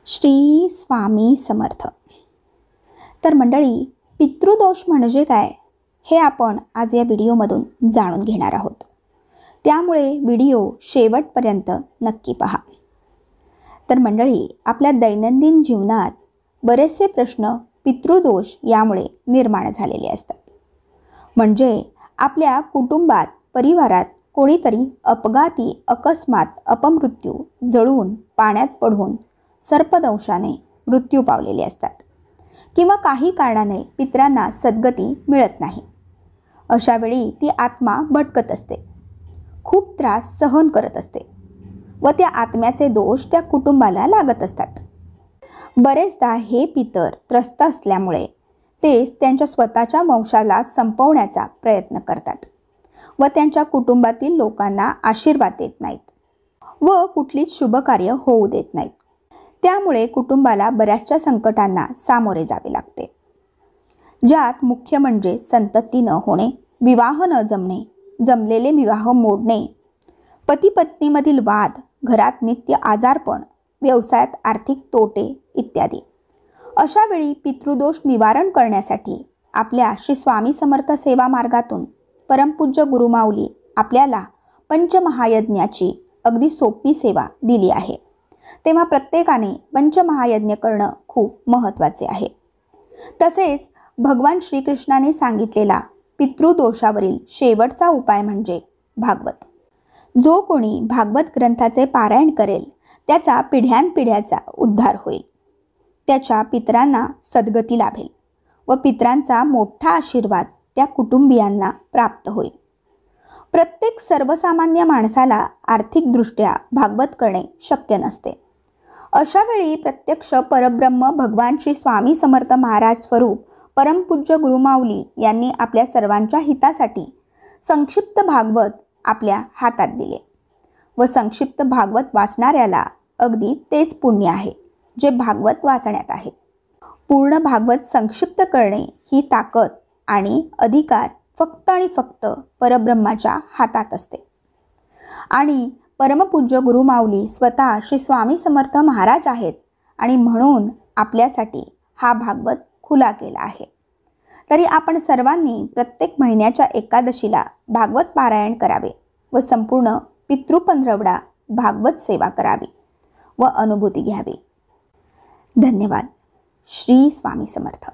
श्री स्वामी समर्थ। तर मंडळी, पितृदोष म्हणजे काय हे आपण आज या व्हिडिओमधून जाणून घेणार आहोत। त्यामुळे व्हिडिओ शेवटपर्यंत नक्की पहा। तर मंडळी, आपल्या दैनंदिन जीवनात बरेचसे प्रश्न पितृदोष यामुळे निर्माण झालेले असतात। म्हणजे आपल्या कुटुंबात परिवारात कोणीतरी अपघाती अकस्मात अपमृत्यू जळून पाण्यात पडून सर्पदंशाने मृत्यू पावलेले असतात किंवा काही कारणाने पितरांना सद्गती मिळत नाही। अशा वेळी ती आत्मा भटकत असते, खूप त्रास सहन करत असते व त्या आत्म्याचे दोष त्या कुटुंबाला लागत असतात। बरेचदा हे पितर त्रस्त असल्यामुळे ते त्यांच्या स्वतःच्या वंशाला संपवण्याचा प्रयत्न करतात व त्यांच्या कुटुंबातील लोकांना आशीर्वाद देत नाहीत व कुठलीच शुभकार्य होऊ देत नाहीत। त्यामुळे कुटुंबाला बऱ्याचशा संकटांना सामोरे जावे लागते, ज्यात मुख्य म्हणजे संतती न होणे, विवाह न जमणे, जमलेले विवाह मोडणे, पती पत्नीमधील वाद, घरात नित्य आजारपण, व्यवसायात आर्थिक तोटे इत्यादी। अशा वेळी पितृदोष निवारण करण्यासाठी आपल्या श्री स्वामी समर्थ सेवा मार्गातून परमपूज्य गुरुमाऊली आपल्याला पंचमहायज्ञाची अगदी सोपी सेवा दिली आहे। तेव्हा प्रत्येकाने पंचमहायज्ञ करणं खूप महत्त्वाचे आहे। तसेच भगवान श्रीकृष्णाने सांगितलेला पितृदोषावरील शेवटचा उपाय म्हणजे भागवत। जो कोणी भागवत ग्रंथाचे पारायण करेल त्याचा पिढ्यानपिढ्याचा उद्धार होईल, त्याच्या पितरांना सद्गती लाभेल व पितरांचा मोठा आशीर्वाद त्या कुटुंबियांना प्राप्त होईल। प्रत्येक सर्वसामान्य माणसाला आर्थिकदृष्ट्या भागवत करणे शक्य नसते। अशा वेळी प्रत्यक्ष परब्रह्म भगवान श्री स्वामी समर्थ महाराज स्वरूप परमपूज्य गुरुमाऊली यांनी आपल्या सर्वांच्या हितासाठी संक्षिप्त भागवत आपल्या हातात दिले व संक्षिप्त भागवत वाचणाऱ्याला अगदी तेच पुण्य आहे जे भागवत वाचण्यात आहे। पूर्ण भागवत संक्षिप्त करणे ही ताकद आणि अधिकार फक्त आणि फक्त परब्रह्माच्या हातात असते आणि परमपूज्य गुरुमाऊली स्वतः श्री स्वामी समर्थ महाराज आहेत आणि म्हणून आपल्यासाठी हा भागवत खुला केला आहे। तरी आपण सर्वांनी प्रत्येक महिन्याच्या एकादशीला भागवत पारायण करावे व संपूर्ण पितृपंधरवडा भागवत सेवा करावी व अनुभूती घ्यावी। धन्यवाद। श्री स्वामी समर्थ।